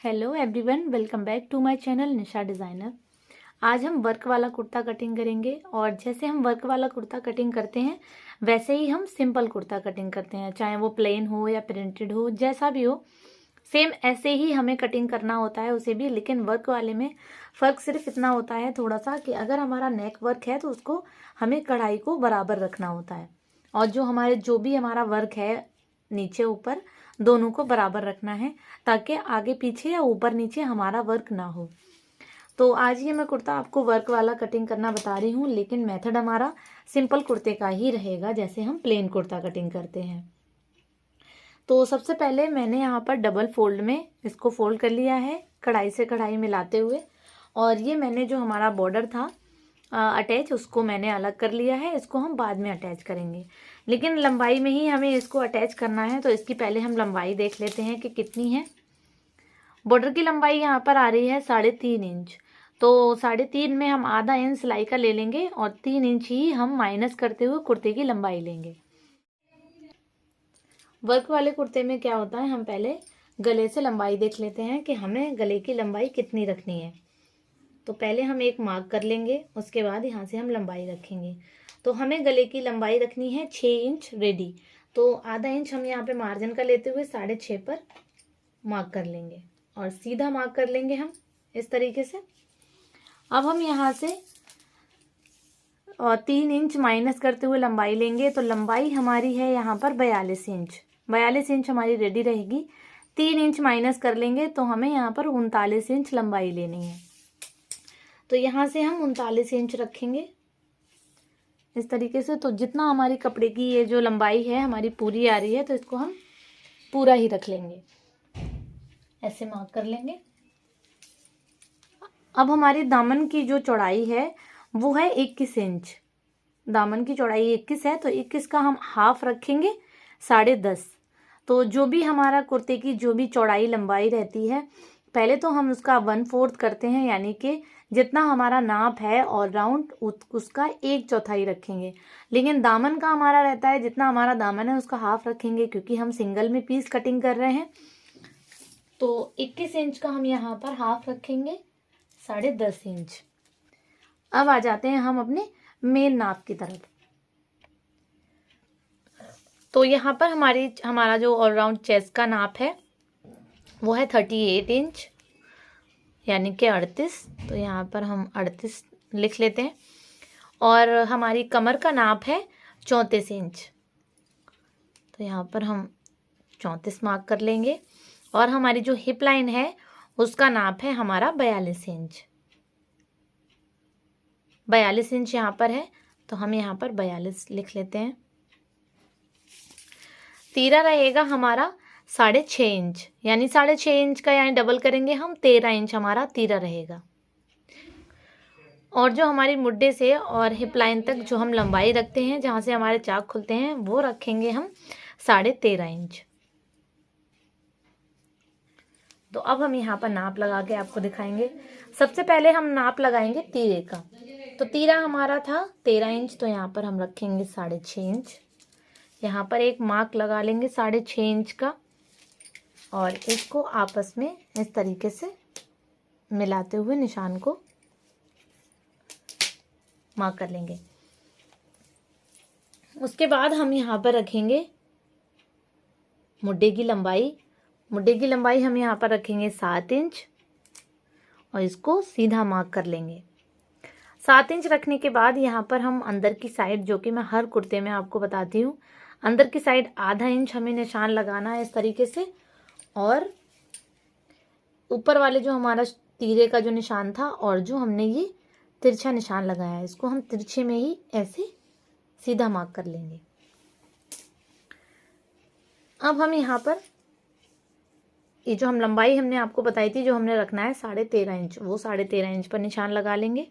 Hello everyone, welcome back to my channel Nisha designer. आज हम work वाला कुर्ता कटिंग करेंगे और जैसे हम वर्क वाला कुर्ता कटिंग करते हैं वैसे ही हम सिंपल कुर्ता कटिंग करते हैं, चाहे वो प्लेन हो या प्रिंटेड हो, जैसा भी हो सेम ऐसे ही हमें कटिंग करना होता है उसे भी। लेकिन वर्क वाले में फ़र्क सिर्फ इतना होता है थोड़ा सा कि अगर हमारा नेक वर्क है तो उसको हमें कढ़ाई को बराबर रखना होता है, और जो भी हमारा वर्क है नीचे ऊपर दोनों को बराबर रखना है ताकि आगे पीछे या ऊपर नीचे हमारा वर्क ना हो। तो आज ये मैं कुर्ता आपको वर्क वाला कटिंग करना बता रही हूँ, लेकिन मेथड हमारा सिंपल कुर्ते का ही रहेगा जैसे हम प्लेन कुर्ता कटिंग करते हैं। तो सबसे पहले मैंने यहाँ पर डबल फोल्ड में इसको फोल्ड कर लिया है कढ़ाई से कढ़ाई मिलाते हुए, और ये मैंने जो हमारा बॉर्डर था अटैच उसको मैंने अलग कर लिया है। इसको हम बाद में अटैच करेंगे, लेकिन लंबाई में ही हमें इसको अटैच करना है। तो इसकी पहले हम लंबाई देख लेते हैं कि कितनी है। बॉर्डर की लंबाई यहाँ पर आ रही है 3.5 इंच। तो 3.5 में हम आधा इंच सिलाई का ले लेंगे और 3 इंच ही हम माइनस करते हुए कुर्ते की लंबाई लेंगे। वर्क वाले कुर्ते में क्या होता है, हम पहले गले से लंबाई देख लेते हैं कि हमें गले की लंबाई कितनी रखनी है। तो पहले हम एक मार्क कर लेंगे, उसके बाद यहाँ से हम लंबाई रखेंगे। तो हमें गले की लंबाई रखनी है 6 इंच रेडी। तो आधा इंच हम यहाँ पे मार्जिन का लेते हुए 6.5 पर मार्क कर लेंगे और सीधा मार्क कर लेंगे हम इस तरीके से। अब हम यहाँ से 3 इंच माइनस करते हुए लंबाई लेंगे। तो लंबाई हमारी है यहाँ पर 42 इंच। 42 इंच हमारी रेडी रहेगी। 3 इंच माइनस कर लेंगे तो हमें यहाँ पर 39 इंच लंबाई लेनी है। तो यहाँ से हम 39 इंच रखेंगे इस तरीके से। तो जितना हमारी कपड़े की ये जो लंबाई है हमारी पूरी आ रही है तो इसको हम पूरा ही रख लेंगे, ऐसे मार्क कर लेंगे। अब हमारी दामन की जो चौड़ाई है वो है 21 इंच। दामन की चौड़ाई 21 है तो 21 का हम हाफ रखेंगे 10.5। तो जो भी हमारा कुर्ते की जो भी चौड़ाई लंबाई रहती है पहले तो हम उसका 1/4 करते हैं, यानी कि जितना हमारा नाप है और राउंड उसका 1/4 रखेंगे। लेकिन दामन का हमारा रहता है जितना हमारा दामन है उसका हाफ रखेंगे, क्योंकि हम सिंगल में पीस कटिंग कर रहे हैं। तो 21 इंच का हम यहाँ पर हाफ रखेंगे 10.5 इंच। अब आ जाते हैं हम अपने मेन नाप की तरफ। तो यहाँ पर हमारा जो ऑलराउंड चेस्ट का नाप है वो है 38 इंच, यानी कि 38। तो यहाँ पर हम 38 लिख लेते हैं। और हमारी कमर का नाप है 34 इंच। तो यहाँ पर हम 34 मार्क कर लेंगे। और हमारी जो हिप लाइन है उसका नाप है हमारा 42 इंच। 42 इंच यहाँ पर है तो हम यहाँ पर 42 लिख लेते हैं। तीरा रहेगा हमारा 6.5 इंच, यानी 6.5 इंच का यानी डबल करेंगे हम 13 इंच हमारा तीरा रहेगा। और जो हमारी मुड्डे से और हिप लाइन तक जो हम लंबाई रखते हैं जहाँ से हमारे चाक खुलते हैं वो रखेंगे हम 13.5 इंच। तो अब हम यहाँ पर नाप लगा के आपको दिखाएंगे। सबसे पहले हम नाप लगाएंगे तीरे का। तो तीरा हमारा था 13 इंच, तो यहाँ पर हम रखेंगे 6.5 इंच। यहाँ पर एक मार्क लगा लेंगे 6.5 इंच का और इसको आपस में इस तरीके से मिलाते हुए निशान को मार्क कर लेंगे। उसके बाद हम यहाँ पर रखेंगे मुड्डे की लंबाई। मुड्डे की लंबाई हम यहाँ पर रखेंगे 7 इंच और इसको सीधा मार्क कर लेंगे। 7 इंच रखने के बाद यहाँ पर हम अंदर की साइड, जो कि मैं हर कुर्ते में आपको बताती हूँ, अंदर की साइड आधा इंच हमें निशान लगाना है इस तरीके से। और ऊपर वाले जो हमारा तीरे का जो निशान था और जो हमने ये तिरछा निशान लगाया है इसको हम तिरछे में ही ऐसे सीधा मार्क कर लेंगे। अब हम यहाँ पर ये जो हम लंबाई हमने आपको बताई थी जो हमने रखना है 13.5 इंच, वो 13.5 इंच पर निशान लगा लेंगे।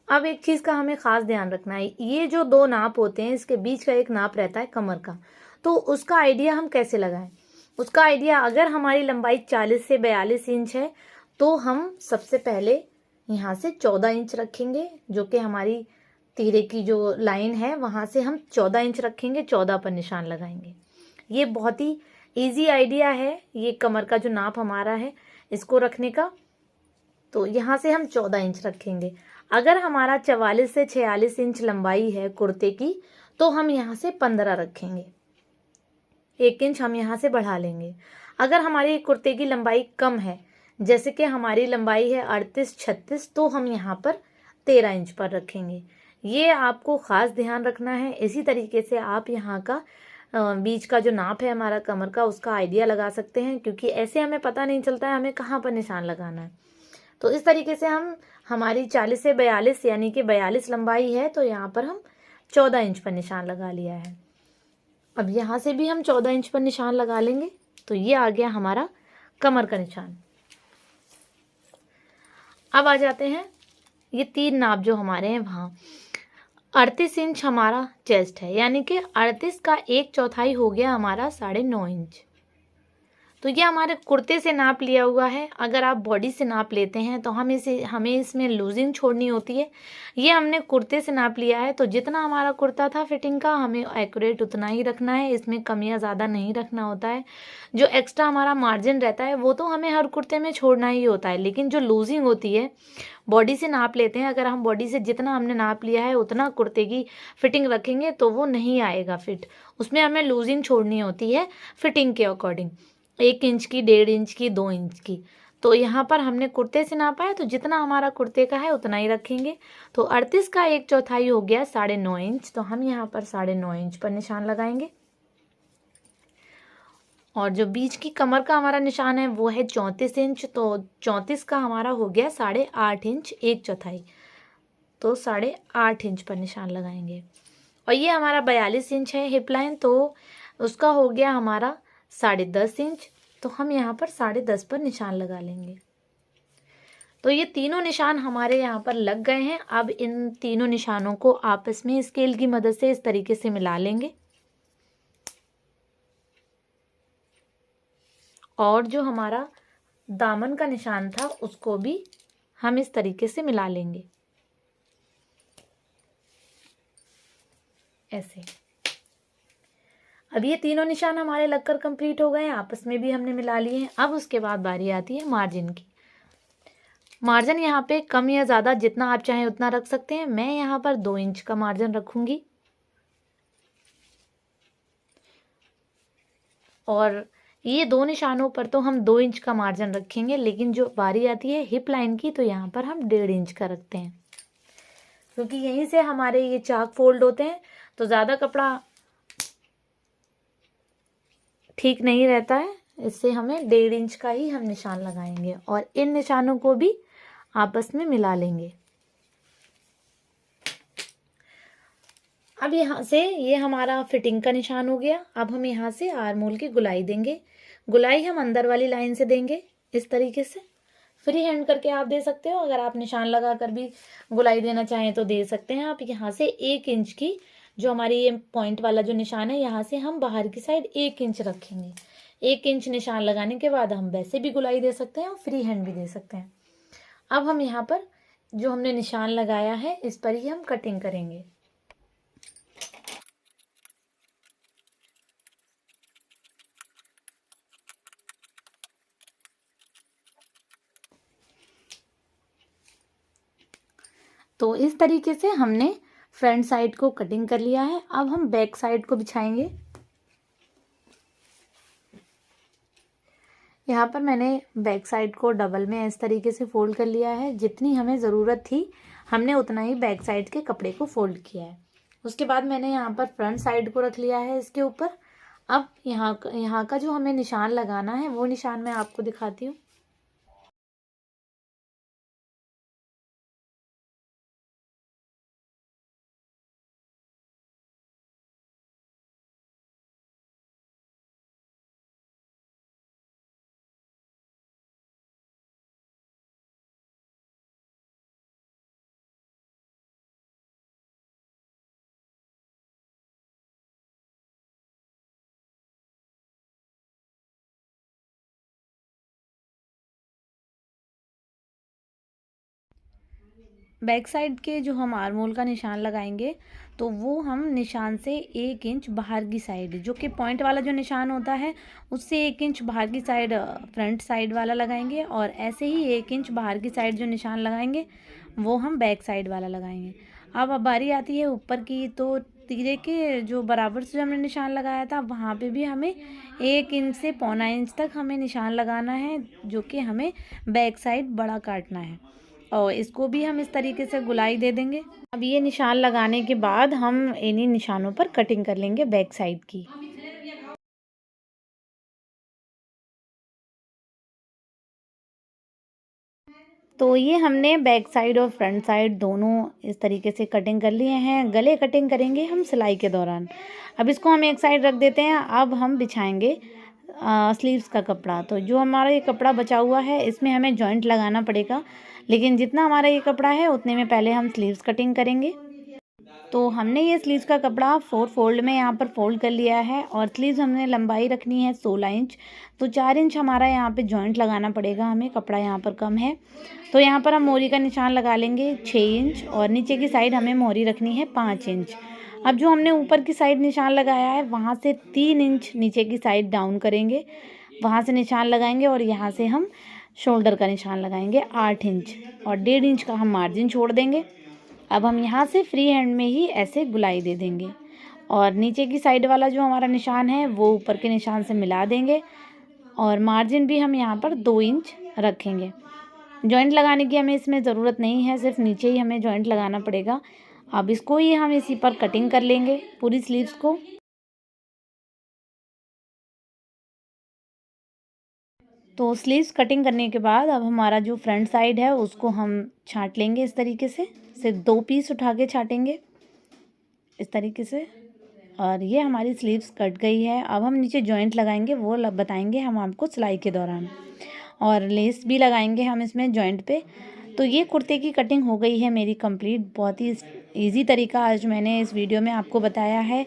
अब एक चीज़ का हमें ख़ास ध्यान रखना है, ये जो दो नाप होते हैं इसके बीच का एक नाप रहता है कमर का। तो उसका आइडिया हम कैसे लगाएं? उसका आइडिया, अगर हमारी लंबाई 40 से 42 इंच है तो हम सबसे पहले यहाँ से 14 इंच रखेंगे, जो कि हमारी तीरे की जो लाइन है वहाँ से हम 14 इंच रखेंगे, 14 पर निशान लगाएंगे। ये बहुत ही इजी आइडिया है ये कमर का जो नाप हमारा है इसको रखने का। तो यहाँ से हम 14 इंच रखेंगे। अगर हमारा 44 से 46 इंच लंबाई है कुर्ते की तो हम यहाँ से 15 रखेंगे, 1 इंच हम यहाँ से बढ़ा लेंगे। अगर हमारी कुर्ते की लंबाई कम है, जैसे कि हमारी लंबाई है 38-36, तो हम यहाँ पर 13 इंच पर रखेंगे। ये आपको ख़ास ध्यान रखना है। इसी तरीके से आप यहाँ का बीच का जो नाप है हमारा कमर का उसका आइडिया लगा सकते हैं, क्योंकि ऐसे हमें पता नहीं चलता है हमें कहाँ पर निशान लगाना है। तो इस तरीके से हमारी 40 से 42 यानी कि 42 लंबाई है, तो यहाँ पर हम 14 इंच पर निशान लगा लिया है। अब यहाँ से भी हम 14 इंच पर निशान लगा लेंगे। तो ये आ गया हमारा कमर का निशान। अब आ जाते हैं ये 3 नाप जो हमारे हैं वहाँ। 38 इंच हमारा चेस्ट है, यानी कि 38 का 1/4 हो गया हमारा 9.5 इंच। तो ये हमारे कुर्ते से नाप लिया हुआ है। अगर आप बॉडी से नाप लेते हैं तो हमें इसमें लूजिंग छोड़नी होती है। ये हमने कुर्ते से नाप लिया है, तो जितना हमारा कुर्ता था फिटिंग का हमें एक्यूरेट उतना ही रखना है, इसमें कमियां ज़्यादा नहीं रखना होता है। जो एक्स्ट्रा हमारा मार्जिन रहता है वो तो हमें हर कुर्ते में छोड़ना ही होता है, लेकिन जो लूजिंग होती है बॉडी से नाप लेते हैं। अगर हम बॉडी से जितना हमने नाप लिया है उतना कुर्ते की फिटिंग रखेंगे तो वो नहीं आएगा फिट, उसमें हमें लूजिंग छोड़नी होती है फिटिंग के अकॉर्डिंग, 1 इंच की, 1.5 इंच की, 2 इंच की। तो यहाँ पर हमने कुर्ते से नापा है तो जितना हमारा कुर्ते का है उतना ही रखेंगे। तो 38 का 1/4 हो गया 9.5 इंच, तो हम यहाँ पर 9.5 इंच पर निशान लगाएंगे। और जो बीच की कमर का हमारा निशान है वो है 34 इंच, तो 34 का हमारा हो गया 8.5 इंच, 1/4, तो 8.5 इंच पर निशान लगाएंगे। और ये हमारा 42 इंच है हिप लाइन, तो उसका हो गया हमारा 10.5 इंच, तो हम यहाँ पर 10.5 पर निशान लगा लेंगे। तो ये तीनों निशान हमारे यहाँ पर लग गए हैं। अब इन तीनों निशानों को आपस में स्केल की मदद से इस तरीके से मिला लेंगे। और जो हमारा दामन का निशान था उसको भी हम इस तरीके से मिला लेंगे, ऐसे। अब ये तीनों निशान हमारे लगकर कंप्लीट हो गए हैं, आपस में भी हमने मिला लिए हैं। अब उसके बाद बारी आती है मार्जिन की। मार्जिन यहाँ पे कम या ज़्यादा जितना आप चाहें उतना रख सकते हैं। मैं यहाँ पर 2 इंच का मार्जिन रखूंगी। और ये 2 निशानों पर तो हम 2 इंच का मार्जिन रखेंगे, लेकिन जो बारी आती है हिप लाइन की तो यहाँ पर हम 1.5 इंच का रखते हैं, क्योंकि यहीं से हमारे ये चाक फोल्ड होते हैं तो ज़्यादा कपड़ा ठीक नहीं रहता है। इससे हमें 1.5 इंच का ही हम निशान लगाएंगे और इन निशानों को भी आपस में मिला लेंगे। अब यहाँ से ये हमारा फिटिंग का निशान हो गया। अब हम यहाँ से आर्म होल की गुलाई देंगे। गुलाई हम अंदर वाली लाइन से देंगे इस तरीके से। फ्री हैंड करके आप दे सकते हो, अगर आप निशान लगा कर भी गुलाई देना चाहें तो दे सकते हैं। आप यहाँ से 1 इंच की जो हमारी ये पॉइंट वाला जो निशान है यहाँ से हम बाहर की साइड 1 इंच रखेंगे। 1 इंच निशान लगाने के बाद हम वैसे भी गुलाई दे सकते हैं और फ्री हैंड भी दे सकते हैं। अब हम यहाँ पर जो हमने निशान लगाया है इस पर ही हम कटिंग करेंगे। तो इस तरीके से हमने फ्रंट साइड को कटिंग कर लिया है। अब हम बैक साइड को बिछाएंगे। यहाँ पर मैंने बैक साइड को डबल में इस तरीके से फोल्ड कर लिया है। जितनी हमें ज़रूरत थी हमने उतना ही बैक साइड के कपड़े को फोल्ड किया है। उसके बाद मैंने यहाँ पर फ्रंट साइड को रख लिया है इसके ऊपर। अब यहाँ का जो हमें निशान लगाना है वो निशान मैं आपको दिखाती हूँ। बैक साइड के जो हम आर्म होल का निशान लगाएंगे तो वो हम निशान से 1 इंच बाहर की साइड, जो कि पॉइंट वाला जो निशान होता है उससे 1 इंच बाहर की साइड फ्रंट साइड वाला लगाएंगे, और ऐसे ही 1 इंच बाहर की साइड जो निशान लगाएंगे वो हम बैक साइड वाला लगाएंगे। अब बारी आती है ऊपर की, तो तीरे के जो बराबर से जो हमने निशान लगाया था वहाँ पे भी हमें 1 इंच से पौना इंच तक हमें निशान लगाना है, जो कि हमें बैक साइड बड़ा काटना है। और इसको भी हम इस तरीके से गुलाई दे देंगे। अब ये निशान लगाने के बाद हम इन्हीं निशानों पर कटिंग कर लेंगे बैक साइड की। तो ये हमने बैक साइड और फ्रंट साइड दोनों इस तरीके से कटिंग कर लिए हैं। गले कटिंग करेंगे हम सिलाई के दौरान। अब इसको हम एक साइड रख देते हैं। अब हम बिछाएंगे स्लीव्स का कपड़ा। तो जो हमारा ये कपड़ा बचा हुआ है इसमें हमें जॉइंट लगाना पड़ेगा, लेकिन जितना हमारा ये कपड़ा है उतने में पहले हम स्लीव्स कटिंग करेंगे। तो हमने ये स्लीव्स का कपड़ा 4 फोल्ड में यहाँ पर फोल्ड कर लिया है, और स्लीव्स हमने लंबाई रखनी है 16 इंच। तो 4 इंच हमारा यहाँ पे जॉइंट लगाना पड़ेगा हमें, कपड़ा यहाँ पर कम है। तो यहाँ पर हम मोहरी का निशान लगा लेंगे 6 इंच, और नीचे की साइड हमें मोहरी रखनी है 5 इंच। अब जो हमने ऊपर की साइड निशान लगाया है वहाँ से 3 इंच नीचे की साइड डाउन करेंगे, वहाँ से निशान लगाएंगे, और यहाँ से हम शोल्डर का निशान लगाएंगे 8 इंच, और 1.5 इंच का हम मार्जिन छोड़ देंगे। अब हम यहाँ से फ्री हैंड में ही ऐसे गुलाई दे देंगे, और नीचे की साइड वाला जो हमारा निशान है वो ऊपर के निशान से मिला देंगे, और मार्जिन भी हम यहाँ पर 2 इंच रखेंगे। जॉइंट लगाने की हमें इसमें ज़रूरत नहीं है, सिर्फ नीचे ही हमें जॉइंट लगाना पड़ेगा। अब इसको ही हम इसी पर कटिंग कर लेंगे पूरी स्लीव्स को। तो स्लीव्स कटिंग करने के बाद अब हमारा जो फ्रंट साइड है उसको हम छाँट लेंगे इस तरीके से। सिर्फ 2 पीस उठा के छाँटेंगे इस तरीके से, और ये हमारी स्लीव्स कट गई है। अब हम नीचे जॉइंट लगाएंगे, वो बताएंगे हम आपको सिलाई के दौरान, और लेस भी लगाएंगे हम इसमें जॉइंट पे। तो ये कुर्ते की कटिंग हो गई है मेरी कंप्लीट। बहुत ही इजी तरीका आज मैंने इस वीडियो में आपको बताया है।